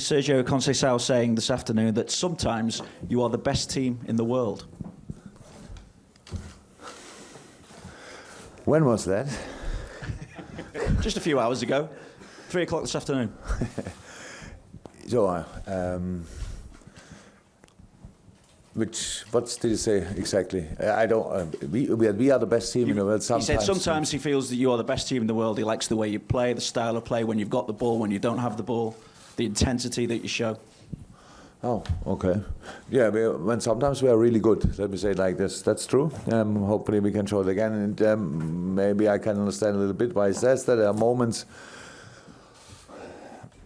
Sergio Conceição saying this afternoon that sometimes you are the best team in the world. When was that? Just a few hours ago, 3 o'clock this afternoon. So, what did he say exactly? I don't. We are the best team in the world. Sometimes. He said sometimes he feels that you are the best team in the world. He likes the way you play, the style of play, when you've got the ball, when you don't have the ball, the intensity that you show. Oh, okay. Yeah, when sometimes we are really good. Let me say it like this. That's true. Hopefully we can show it again, and maybe I can understand a little bit why he says that. There are moments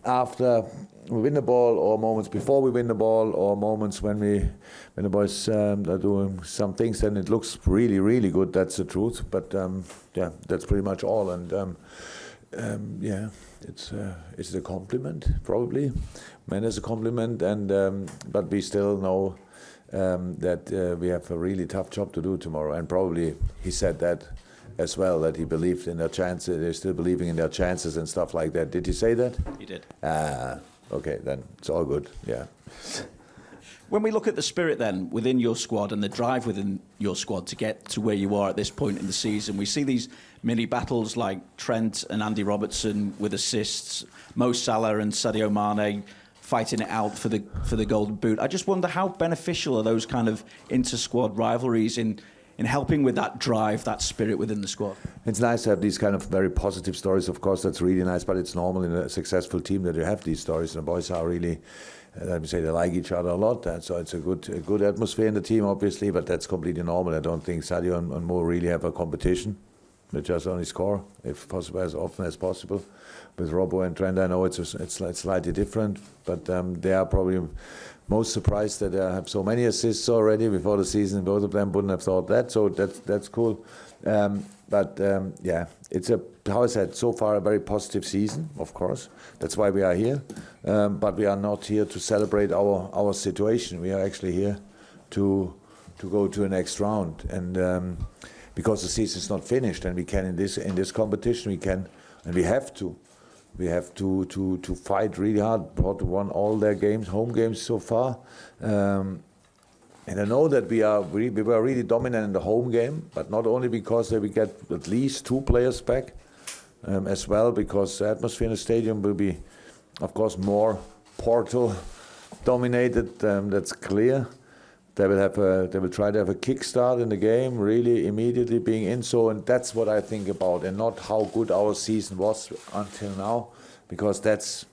after we win the ball, or moments before we win the ball, or moments when the boys are doing some things, and it looks really, really good. That's the truth. But yeah, that's pretty much all. And yeah, it's a compliment, probably meant as a compliment. And but we still know that we have a really tough job to do tomorrow. And probably he said that as well, that he believed in their chances. They're still believing in their chances and stuff like that. Did he say that? He did. Okay, then it's all good. Yeah. When we look at the spirit then within your squad and the drive within your squad to get to where you are at this point in the season, we see these mini battles like Trent and Andy Robertson with assists, Mo Salah and Sadio Mane fighting it out for the Golden Boot. I just wonder how beneficial are those kind of inter-squad rivalries in helping with that drive, that spirit within the squad? It's nice to have these kind of very positive stories. Of course, that's really nice, but it's normal in a successful team that you have these stories. And the boys are really, let me say, they like each other a lot. And so it's a good atmosphere in the team, obviously, but that's completely normal. I don't think Sadio and Mo really have a competition. They just only score, if possible, as often as possible. With Robbo and Trent, I know it's slightly different, but they are probably most surprised that they have so many assists already before the season. Both of them wouldn't have thought that, so that's cool. But yeah, it's how I said, so far a very positive season, of course. That's why we are here. But we are not here to celebrate our situation. We are actually here to go to the next round. And because the season is not finished, and we can in this competition we can, and we have to. We have to fight really hard. Porto won all their games, home games so far, and I know that we were really dominant in the home game, but not only because we get at least 2 players back, as well because the atmosphere in the stadium will be, of course, more Porto dominated. That's clear. They will try to have a kickstart in the game, really immediately being in. So, and that's what I think about, and not how good our season was until now, because that's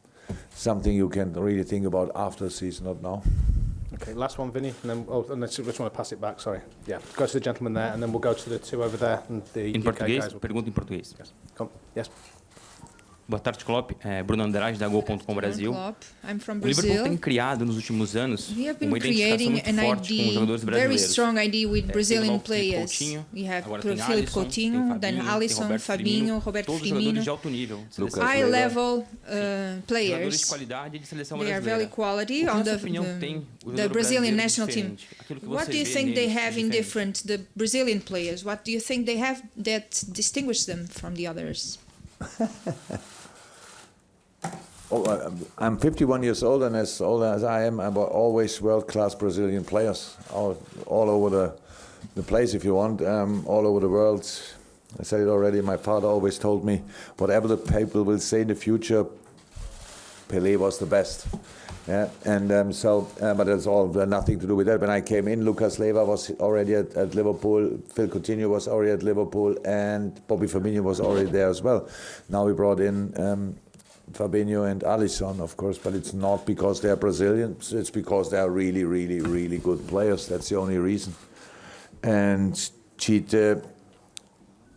something you can really think about after the season, not now. Okay, last one, Vinny, and then unless you just want to pass it back, sorry. Yeah, go to the gentleman there, and then we'll go to the 2 over there, and the Em UK português, guys will... pergunta em português. Yes. Come. Yes. Boa tarde, Klopp. Bruno Andrade, da Gol.com Brasil. Klopp. I'm from O Liverpool Brazil. tem criado nos últimos anos We have been uma identificação creating muito an forte com os ID, jogadores very brasileiros. strong ID with Brazilian Tem o players. Coutinho, We have agora tem Philippe Alisson, Coutinho, tem then Fabinho, Alisson, tem Fabinho, Roberto todos Firmino. jogadores de alto nível. Lucas High Leiva. level Jogadores de players. qualidade de seleção They are brasileira. very quality O que, on na the, sua opinião, tem o the jogador Brazilian brasileiro national team. diferente? Aquilo que What você do you vê think they neles have in diferente? different, the Brazilian players? What do you think they have that distinguish them from the others? Oh, I'm 51 years old, and as old as I am, I'm always world-class Brazilian players all over the place, if you want, all over the world. I said it already, my father always told me, whatever the people will say in the future, Pelé was the best. Yeah, and but it's all nothing to do with that. When I came in, Lucas Leiva was already at Liverpool, Phil Coutinho was already at Liverpool, and Bobby Firmino was already there as well. Now we brought in Fabinho and Alisson, of course, but it's not because they're Brazilians, it's because they are really, really, really good players. That's the only reason. And Cheetah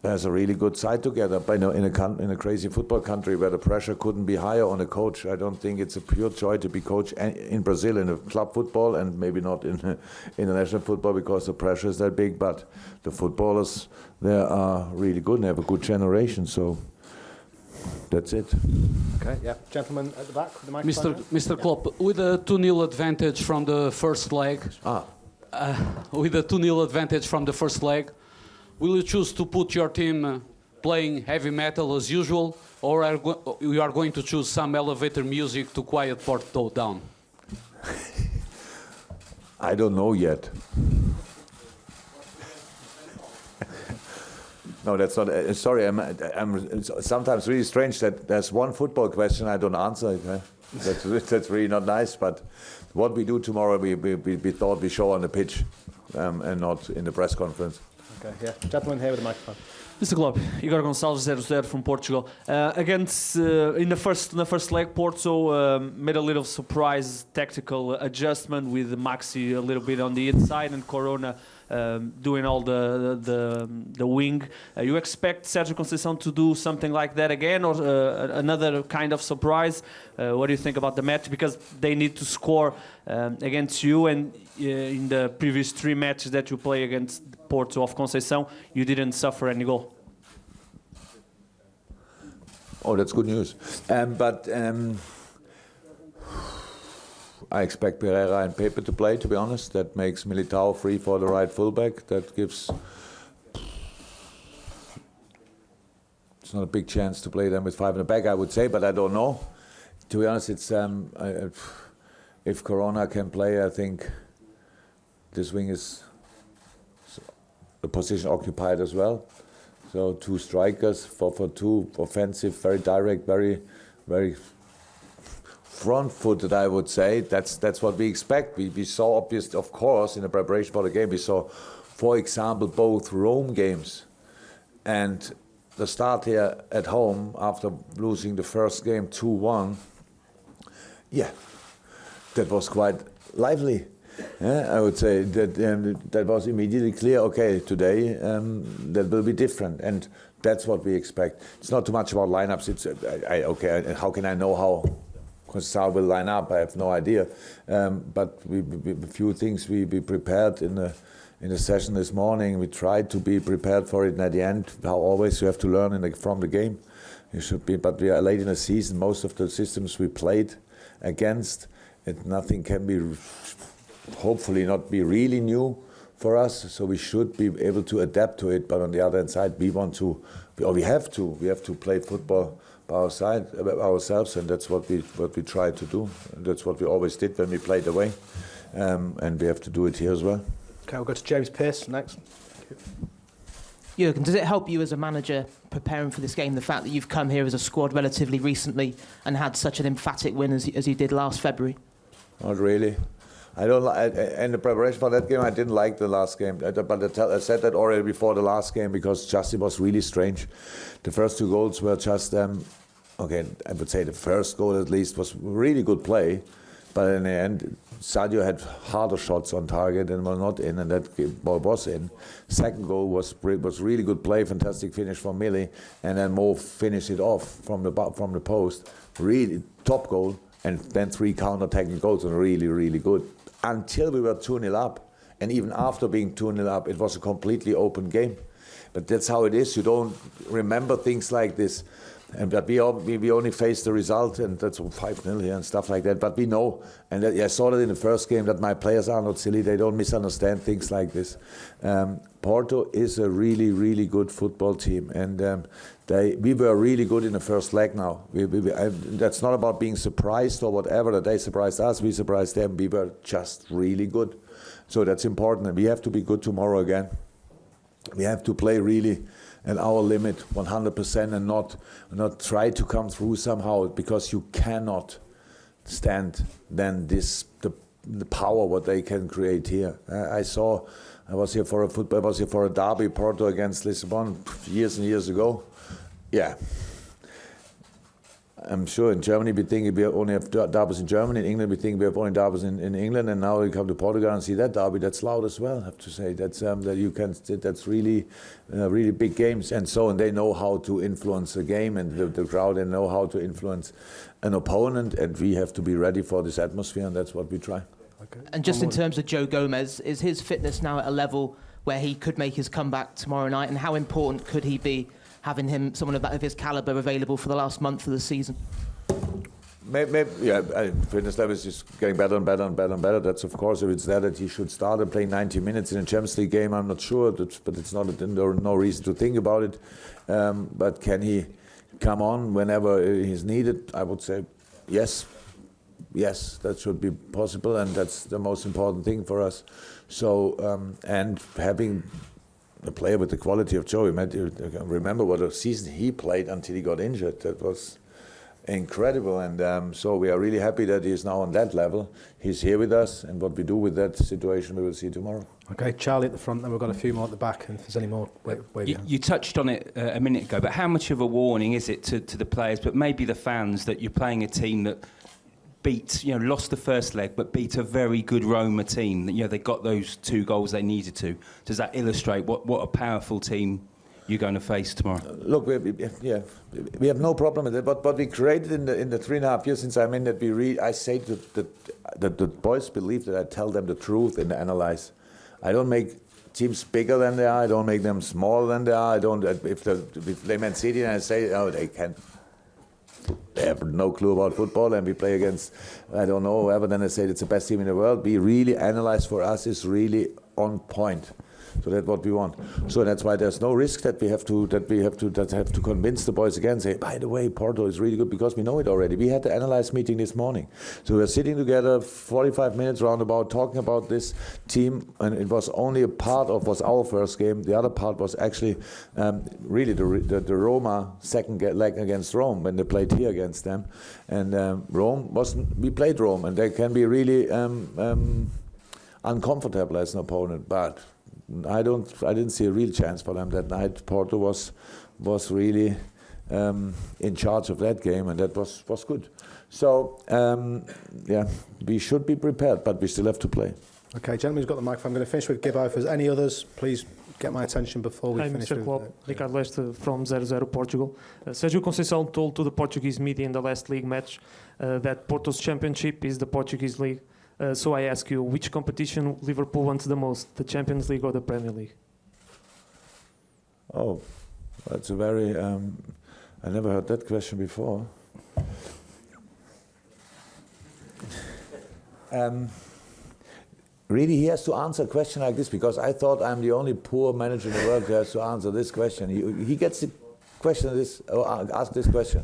has a really good side together, but in a crazy football country where the pressure couldn't be higher on a coach. I don't think it's a pure joy to be coach in Brazil in a club football, and maybe not in international football because the pressure is that big, but the footballers there are really good and they have a good generation, so that's it. Okay, yeah. Gentleman at the back, the microphone. Mr. Klopp, with a 2-0 advantage from the first leg, with a 2-0 advantage from the first leg, will you choose to put your team playing heavy metal as usual, or you are going to choose some elevator music to quiet Porto down? I don't know yet. No, that's not. Sorry, it's sometimes really strange that there's one football question I don't answer. That's really not nice. But what we do tomorrow, we thought we show on the pitch, and not in the press conference. Okay, yeah. Gentleman here with the microphone. Mr. Klopp, Igor Gonçalves 0-0 from Portugal. Against in the first leg, Porto made a little surprise tactical adjustment with Maxi a little bit on the inside and Corona doing all the wing. You expect Sérgio Conceição to do something like that again, or another kind of surprise? What do you think about the match? Because they need to score against you, and in the previous 3 matches that you play against Porto of Conceição, you didn't suffer any goal. Oh, that's good news. But I expect Pereira and Pepe to play, to be honest. That makes Militao free for the right fullback. That gives... It's not a big chance to play them with 5 in the back, I would say, but I don't know. To be honest, it's if Corona can play, I think this wing is the position occupied as well. So 2 strikers for 2 offensive, very direct, very front-footed, I would say. That's what we expect. We saw, obviously, of course, in the preparation for the game, we saw, for example, both Rome games and the start here at home after losing the first game 2-1. Yeah, that was quite lively. I would say that was immediately clear. Okay, today that will be different, and that's what we expect. It's not too much about lineups. It's okay. How can I know how Conceição will line up? I have no idea. But a few things we prepared in the session this morning. We tried to be prepared for it, and at the end, how always you have to learn from the game. You should be. But we are late in the season. Most of the systems we played against, nothing can be. Hopefully not be really new for us, so we should be able to adapt to it. But on the other hand side, we have to play football by ourselves, and that's what we try to do. That's what we always did when we played away, and we have to do it here as well. Okay, we'll go to James Pearce next. Jürgen, does it help you as a manager preparing for this game, the fact that you've come here as a squad relatively recently and had such an emphatic win as you did last February? Not really. I don't like, in the preparation for that game, I didn't like the last game. But I said that already before the last game because just it was really strange. The first 2 goals were just, okay, I would say the first goal at least was really good play. But in the end, Sadio had harder shots on target and were not in, and that ball was in. Second goal was really good play, fantastic finish from Millie, and then Mo finished it off from the post. Really top goal, and then 3 counter-attacking goals, and really, really good. Until we were 2-0 up, and even after being 2-0 up, it was a completely open game. But that's how it is. You don't remember things like this. But we only face the result, and that's 5-0 here and stuff like that. But we know, and I saw that in the first game, that my players are not silly. They don't misunderstand things like this. Porto is a really, really good football team, and we were really good in the first leg now. That's not about being surprised or whatever, that they surprised us, we surprised them. We were just really good. So that's important, and we have to be good tomorrow again. We have to play really at our limit 100% and not try to come through somehow, because you cannot stand then the power what they can create here. I was here for a derby, Porto against Lisbon, years and years ago. Yeah. I'm sure in Germany we think we only have derbies in Germany. In England we think we have only derbies in England, and now we come to Portugal and see that derby. That's loud as well, I have to say. That's that's really really big games, and they know how to influence the game and the crowd, and know how to influence an opponent, and we have to be ready for this atmosphere, and that's what we try. Okay. And just in terms of Joe Gomez, is his fitness now at a level where he could make his comeback tomorrow night, and how important could he be, having someone of his calibre available for the last month of the season? Maybe, yeah, fitness level is just getting better and better and better and better. That's, of course, if it's there that he should start and play 90 minutes in a Champions League game, I'm not sure, but it's not no reason to think about it. But can he come on whenever he's needed, I would say yes, that should be possible, and that's the most important thing for us. So, and having a player with the quality of Joe, remember what a season he played until he got injured. That was incredible, and so we are really happy that he is now on that level. He's here with us, and what we do with that situation we will see tomorrow. Okay, Charlie at the front, then we've got a few more at the back, and if there's any more, You touched on it a minute ago, but how much of a warning is it to the players, but maybe the fans, that you're playing a team that lost the first leg, but beat a very good Roma team? They got those 2 goals they needed to. Does that illustrate what a powerful team you're going to face tomorrow? Look, we have no problem with it. But what we created in the 3.5 years since I'm in that, I say that the boys believe that I tell them the truth and analyze. I don't make teams bigger than they are. I don't make them smaller than they are. I don't. If they Man City and I say, oh, they have no clue about football, and we play against, I don't know, whoever, then I say it's the best team in the world. We really analyze. For us is really on point. So that's what we want. So that's why there's no risk that we have to convince the boys again. Say, by the way, Porto is really good, because we know it already. We had the analyze meeting this morning, so we were sitting together 45 minutes roundabout talking about this team, and it was only a part of was our first game. The other part was actually really the Roma second leg against Rome, when they played here against them, and we played Rome, and they can be really uncomfortable as an opponent, but I didn't see a real chance for them that night. Porto was really in charge of that game, and that was good. So we should be prepared, but we still have to play. Okay, gentlemen, who's got the microphone? I'm going to finish with Gibbo. If there's any others, please get my attention before we finish. Mr. Klopp, Ricardo Leste from 0-0 Portugal. Sergio Conceição told to the Portuguese media in the last league match that Porto's championship is the Portuguese league. So I ask you, which competition Liverpool wants the most, the Champions League or the Premier League? Oh, that's a very... I never heard that question before. Really, he has to answer a question like this, because I thought I'm the only poor manager in the world who has to answer this question. He gets the question ask this question.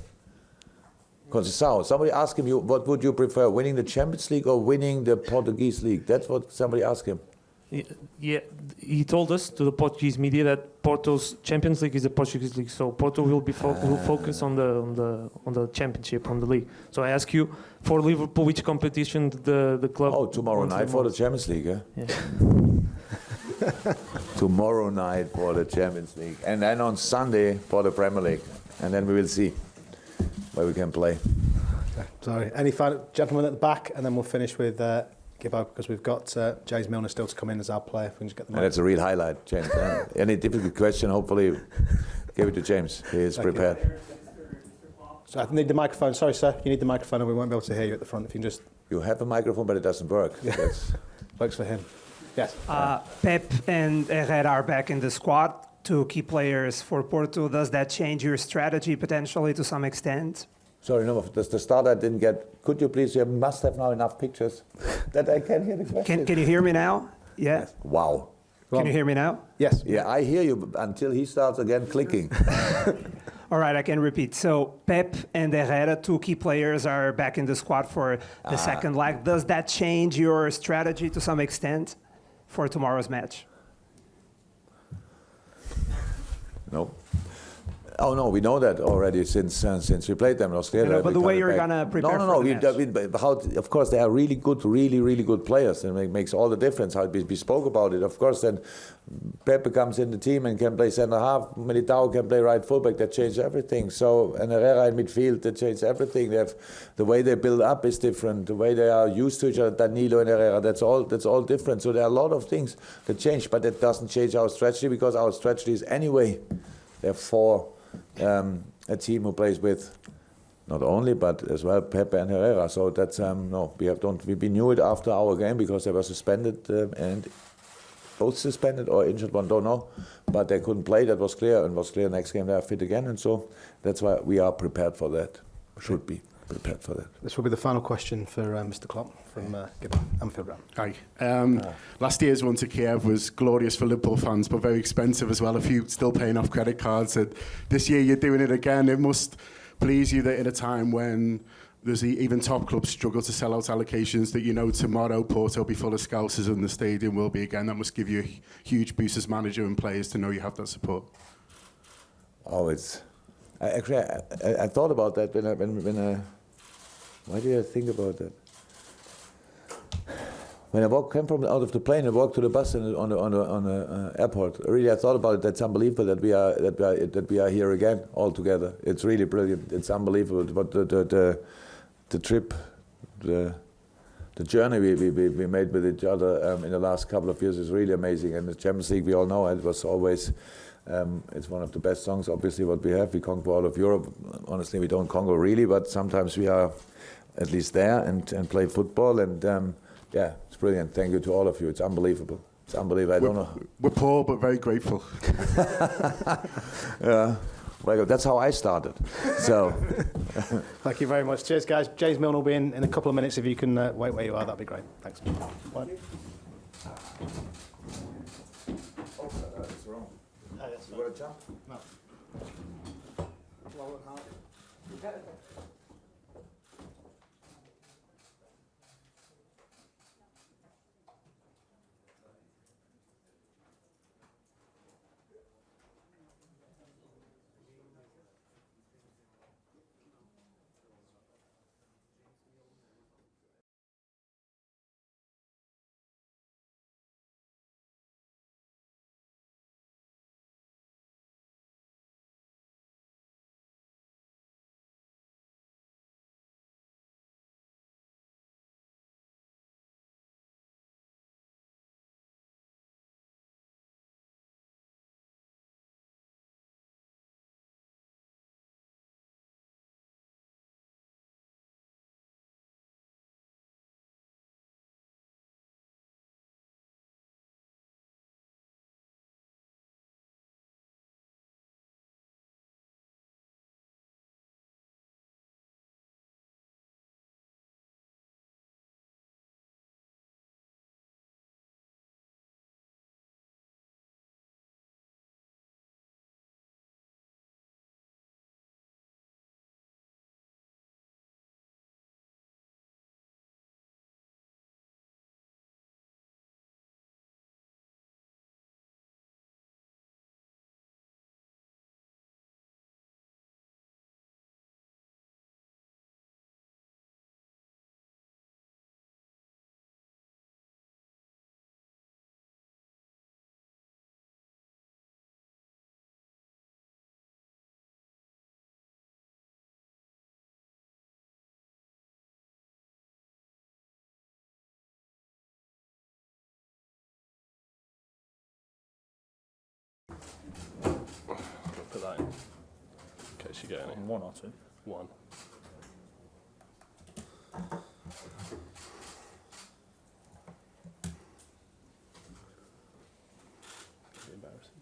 Conceição, somebody asked him, what would you prefer, winning the Champions League or winning the Portuguese League? That's what somebody asked him. Yeah, he told us to the Portuguese media that Porto's Champions League is the Portuguese League, so Porto will focus on the championship, on the league. So I ask you, for Liverpool, which competition the club? Oh, tomorrow night for the Champions League, eh? Yeah. Tomorrow night for the Champions League, and then on Sunday for the Premier League, and then we will see where we can play. Okay, sorry. Any final gentlemen at the back, and then we'll finish with Gibbo, because we've got James Milner still to come in as our player. If we can just get the mic. And that's a real highlight, James. Any difficult question, hopefully give it to James. He is prepared. So I need the microphone. Sorry, sir. You need the microphone, and we won't be able to hear you at the front. If you can just... You have a microphone, but it doesn't work. Yes. Works for him. Yes. Pep and Herrera are back in the squad, 2 key players for Porto. Does that change your strategy potentially to some extent? Sorry, no, the start I didn't get. Could you please, you must have now enough pictures that I can hear the question. Can you hear me now? Yeah. Yes. Wow. Can you hear me now? Yes. Yeah, I hear you until he starts again clicking. All right, I can repeat. So Pep and Herrera, 2 key players, are back in the squad for the second leg. Does that change your strategy to some extent for tomorrow's match? No. Oh no, we know that already since we played them. It was clear that but the way you're gonna prepare for the match. Of course, they are really good players, and it makes all the difference. How we spoke about it. Of course, then Pepe comes in the team and can play centre half. Militao can play right fullback. That changed everything. So, and Herrera in midfield, that changed everything. They have, the way they build up is different. The way they are used to each other, Danilo and Herrera, that's all different. So there are a lot of things that change, but that doesn't change our strategy, because our strategy is anyway, therefore, a team who plays with not only but as well Pepe and Herrera. So that's no, we knew it after our game, because they were suspended and both suspended or injured, one don't know, but they couldn't play. That was clear, and was clear next game they are fit again, and so that's why we are prepared for that. Should be. prepared for that. This will be the final question for Mr. Klopp from Anfield Ground. Hi. Last year's run to Kiev was glorious for Liverpool fans, but very expensive as well. A few still paying off credit cards. And this year you're doing it again. It must please you that in a time when there's even top clubs struggle to sell out allocations, that you know tomorrow Porto will be full of Scousers and the stadium will be again. That must give you a huge boost as manager and players to know you have that support. Oh, I thought about that when why did I think about that? When I came from out of the plane and walked to the bus on the airport, really I thought about it. That's unbelievable that we are here again all together. It's really brilliant. It's unbelievable. But the trip, the journey we made with each other in the last couple of years is really amazing. And the Champions League, we all know it was always. It's one of the best songs, obviously, what we have. We conquer all of Europe. Honestly, we don't conquer really, but sometimes we are at least there and play football. And yeah, it's brilliant. Thank you to all of you. It's unbelievable. It's unbelievable. I don't know. We're poor, but very grateful. Yeah. Well, that's how I started. So, thank you very much. Cheers, guys. James Milner will be in a couple of minutes. If you can wait where you are, that'd be great. Thanks. Bye. You want to jump? No. Put that in. In case you get any. One or two? One. Pretty embarrassing.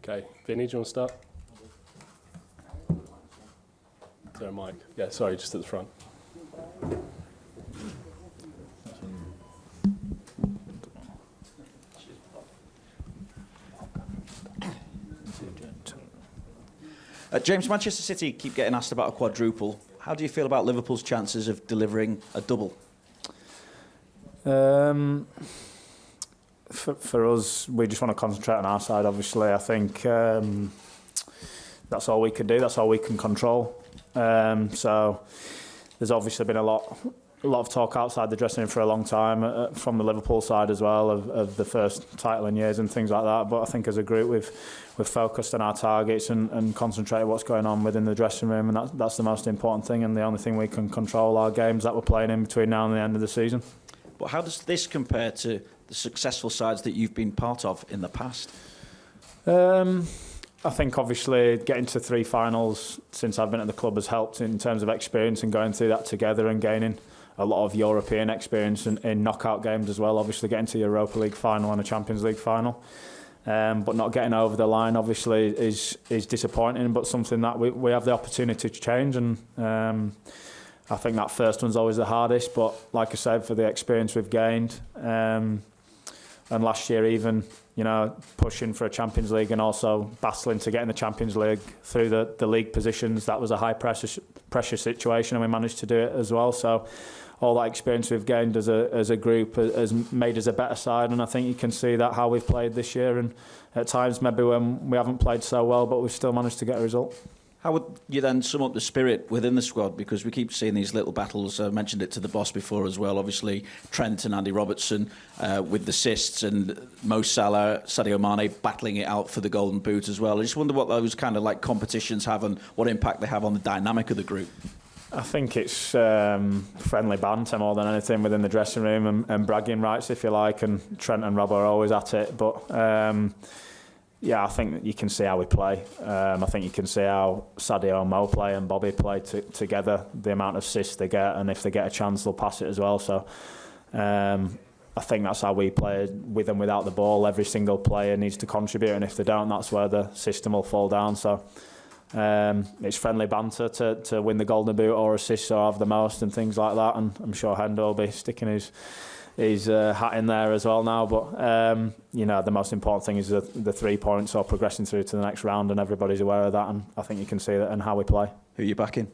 Okay, Vinny, do you want to start? Is there a mic? Yeah, sorry, just at the front. James, Manchester City keep getting asked about a quadruple. How do you feel about Liverpool's chances of delivering a double? For us, we just want to concentrate on our side, obviously. I think that's all we can do, that's all we can control. So there's obviously been a lot of talk outside the dressing room for a long time from the Liverpool side as well of the first title in years and things like that. But I think as a group we've focused on our targets and concentrated what's going on within the dressing room, and that's the most important thing, and the only thing we can control are games that we're playing in between now and the end of the season. But how does this compare to the successful sides that you've been part of in the past? I think obviously getting to 3 finals since I've been at the club has helped in terms of experience and going through that together and gaining a lot of European experience in knockout games as well. Obviously getting to Europa League final and a Champions League final. But not getting over the line obviously is disappointing, but something that we have the opportunity to change, and I think that first one's always the hardest, but like I said, for the experience we've gained, and last year even, you know, pushing for a Champions League and also battling to get in the Champions League through the league positions, that was a high pressure situation, and we managed to do it as well. So all that experience we've gained as a group has made us a better side, and I think you can see that how we've played this year, and at times maybe when we haven't played so well, but we've still managed to get a result. How would you then sum up the spirit within the squad? Because we keep seeing these little battles. I mentioned it to the boss before as well. Obviously, Trent and Andy Robertson with the assists, and Mo Salah, Sadio Mane battling it out for the Golden Boot as well. I just wonder what those kind of like competitions have and what impact they have on the dynamic of the group. I think it's friendly banter more than anything within the dressing room, and bragging rights, if you like, and Trent and Rob are always at it. But yeah, I think you can see how we play. I think you can see how Sadio and Mo play and Bobby play together, the amount of assists they get, and if they get a chance, they'll pass it as well. So I think that's how we play, with and without the ball. Every single player needs to contribute, and if they don't, that's where the system will fall down. So it's friendly banter to win the Golden Boot or assists or have the most and things like that. And I'm sure Hendo will be sticking his hat in there as well now, but you know, the most important thing is the 3 points or progressing through to the next round, and everybody's aware of that, and I think you can see that in how we play. Who are you backing?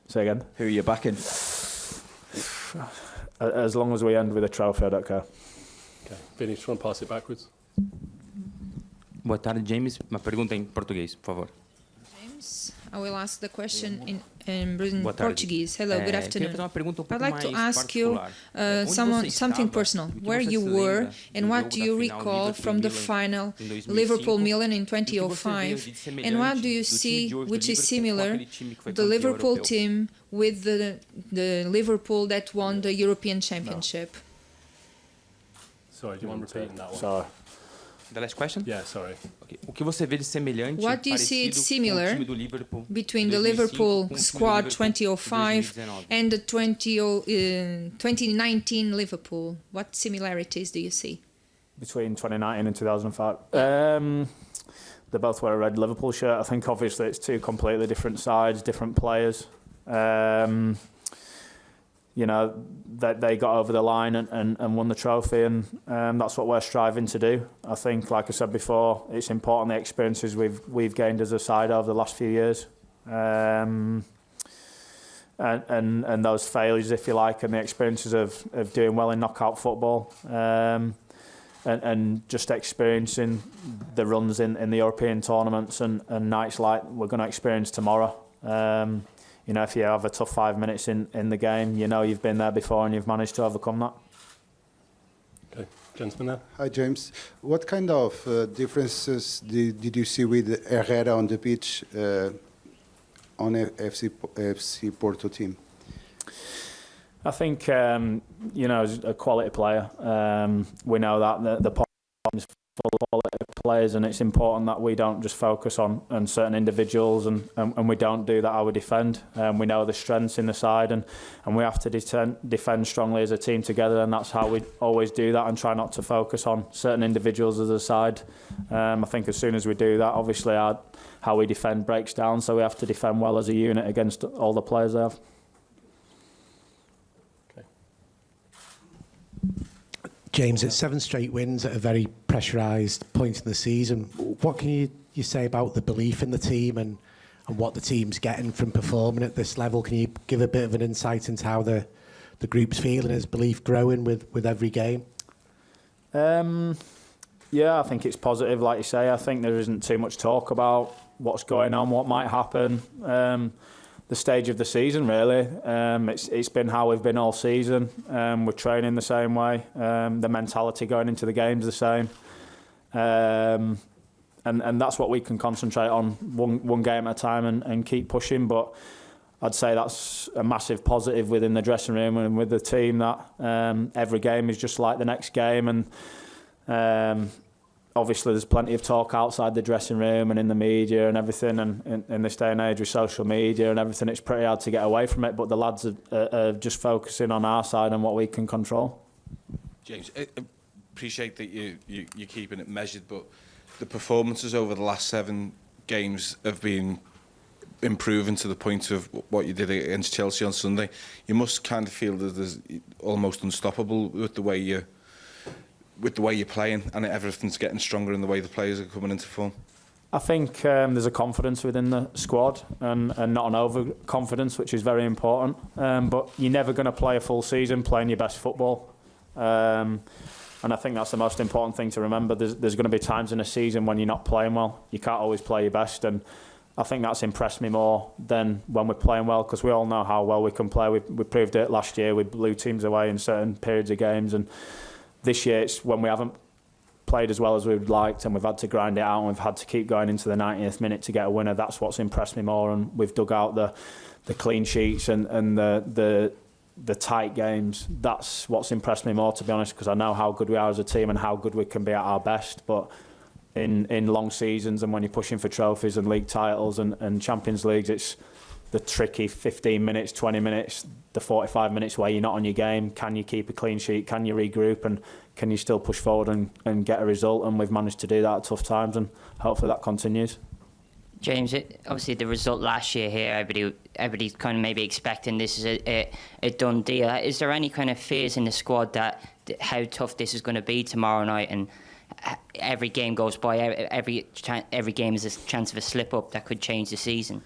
Say again? Who are you backing? As long as we end with a trophy, I don't care. Okay, Vinny, just want to pass it backwards. Boa tarde, James. Uma pergunta em português, por favor. James, I will ask the question in Portuguese. Hello, good afternoon. I'd like to ask you something personal. Where you were and what do you recall from the final Liverpool-Milan in 2005, and what do you see which is similar the Liverpool team with the Liverpool that won the European Championship? Sorry, do you want repeating that one? Sorry. The last question? Yeah, sorry. Okay. O que você vê de semelhante, What do you see it's similar time do Liverpool between the Liverpool squad 2005 and the 2019 Liverpool? What similarities do you see? Between 2019 and 2005? They both wear a red Liverpool shirt. I think obviously it's two completely different sides, different players. You know, they got over the line and won the trophy, and that's what we're striving to do. I think, like I said before, it's important the experiences we've gained as a side over the last few years, and those failures, if you like, and the experiences of doing well in knockout football, and just experiencing the runs in the European tournaments and nights like we're going to experience tomorrow. You know, if you have a tough 5 minutes in the game, you know you've been there before and you've managed to overcome that. Okay, gentleman there. Hi, James. What kind of differences did you see with Herrera on the pitch on FC Porto team? I think, you know, as a quality player, we know that the Porto is full of quality players, and it's important that we don't just focus on certain individuals, and we don't do that how we defend. We know the strengths in the side, and we have to defend strongly as a team together, and that's how we always do that, and try not to focus on certain individuals as a side. I think as soon as we do that, obviously how we defend breaks down, so we have to defend well as a unit against all the players they have. James, it's 7 straight wins at a very pressurised point in the season. What can you say about the belief in the team and what the team's getting from performing at this level? Can you give a bit of an insight into how the group's feeling? Is belief growing with every game? Yeah, I think it's positive, like you say. I think there isn't too much talk about what's going on, what might happen. The stage of the season, really. It's been how we've been all season. We're training the same way. The mentality going into the game's the same. And that's what we can concentrate on, one game at a time, and keep pushing. But I'd say that's a massive positive within the dressing room and with the team, that every game is just like the next game. And obviously there's plenty of talk outside the dressing room and in the media and everything, and in this day and age with social media and everything, it's pretty hard to get away from it, but the lads are just focusing on our side and what we can control. James, I appreciate that you're keeping it measured, but the performances over the last 7 games have been improving to the point of what you did against Chelsea on Sunday. You must kind of feel that there's almost unstoppable with the way you're playing, and everything's getting stronger in the way the players are coming into form. I think there's a confidence within the squad and not an overconfidence, which is very important. But you're never going to play a full season playing your best football. And I think that's the most important thing to remember. There's going to be times in a season when you're not playing well. You can't always play your best. And I think that's impressed me more than when we're playing well, because we all know how well we can play. We proved it last year. We blew teams away in certain periods of games. And this year it's when we haven't played as well as we would liked, and we've had to grind it out, and we've had to keep going into the 90th minute to get a winner. That's what's impressed me more, and we've dug out the clean sheets and the tight games. That's what's impressed me more, to be honest, because I know how good we are as a team and how good we can be at our best. But in long seasons, and when you're pushing for trophies and league titles and Champions Leagues, it's the tricky 15 minutes, 20 minutes, the 45 minutes where you're not on your game. Can you keep a clean sheet? Can you regroup? And can you still push forward and get a result? And we've managed to do that at tough times, and hopefully that continues. James, obviously the result last year here, everybody's kind of maybe expecting this is a done deal. Is there any kind of fears in the squad that how tough this is going to be tomorrow night, and every game goes by, every game is a chance of a slip up that could change the season?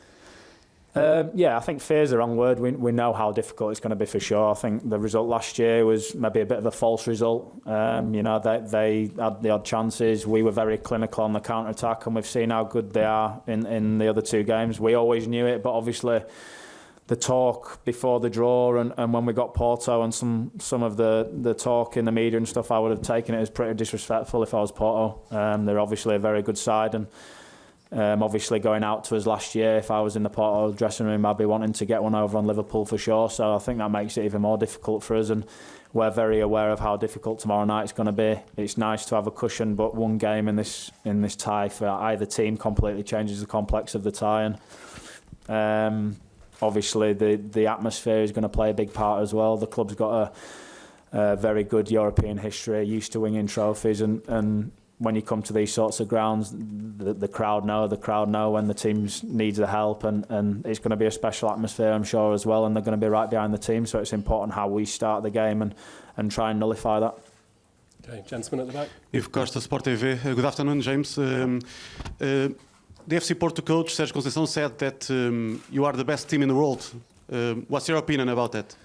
Yeah, I think fear is the wrong word. We know how difficult it's going to be for sure. I think the result last year was maybe a bit of a false result. You know, they had the odd chances. We were very clinical on the counter-attack, and we've seen how good they are in the other 2 games. We always knew it, but obviously the talk before the draw and when we got Porto and some of the talk in the media and stuff, I would have taken it as pretty disrespectful if I was Porto. They're obviously a very good side, and obviously going out to us last year, if I was in the Porto dressing room, I'd be wanting to get one over on Liverpool for sure. So I think that makes it even more difficult for us, and we're very aware of how difficult tomorrow night's going to be. It's nice to have a cushion, but one game in this tie for either team completely changes the complex of the tie. And obviously the atmosphere is going to play a big part as well. The club's got a very good European history, used to winning trophies, and when you come to these sorts of grounds, the crowd know when the team needs the help, and it's going to be a special atmosphere, I'm sure, as well, and they're going to be right behind the team, so it's important how we start the game and try and nullify that. Okay, gentleman at the back. Ivo Costa, Sport TV. Good afternoon, James. The FC Porto coach, Sérgio Conceição, said that you are the best team in the world. What's your opinion about that?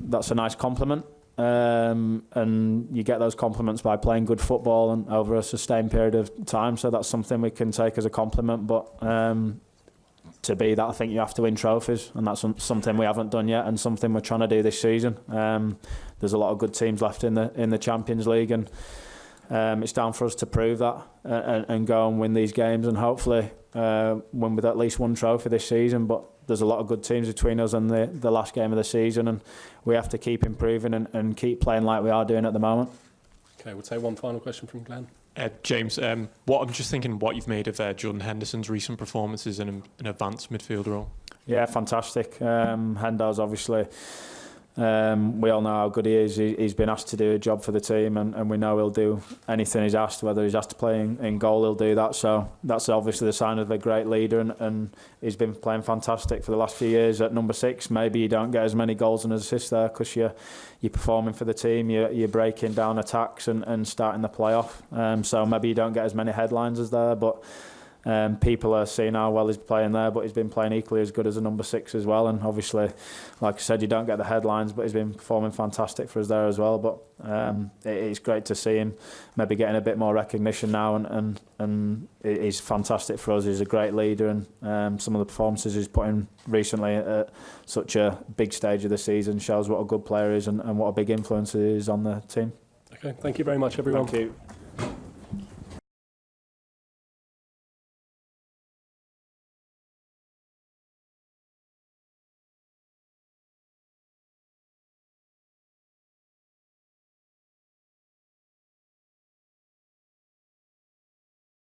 That's a nice compliment. And you get those compliments by playing good football and over a sustained period of time, so that's something we can take as a compliment. But to be that, I think you have to win trophies, and that's something we haven't done yet, and something we're trying to do this season. There's a lot of good teams left in the Champions League, and it's down for us to prove that and go and win these games, and hopefully win with at least one trophy this season. But there's a lot of good teams between us and the last game of the season, and we have to keep improving and keep playing like we are doing at the moment. Okay, we'll take one final question from Glenn. James, I'm just thinking what you've made of Jordan Henderson's recent performances in an advanced midfield role. Yeah, fantastic. Hendo's obviously, we all know how good he is. He's been asked to do a job for the team, and we know he'll do anything he's asked. Whether he's asked to play in goal, he'll do that. So that's obviously the sign of a great leader, and he's been playing fantastic for the last few years at number 6. Maybe you don't get as many goals and assists there because you're performing for the team, you're breaking down attacks and starting the playoff. So maybe you don't get as many headlines as there, but people are seeing how well he's playing there, but he's been playing equally as good as a number 6 as well. And obviously, like I said, you don't get the headlines, but he's been performing fantastic for us there as well. But it's great to see him maybe getting a bit more recognition now, and he's fantastic for us. He's a great leader, and some of the performances he's put in recently at such a big stage of the season shows what a good player is and what a big influence he is on the team. Okay, thank you very much, everyone. Thank you.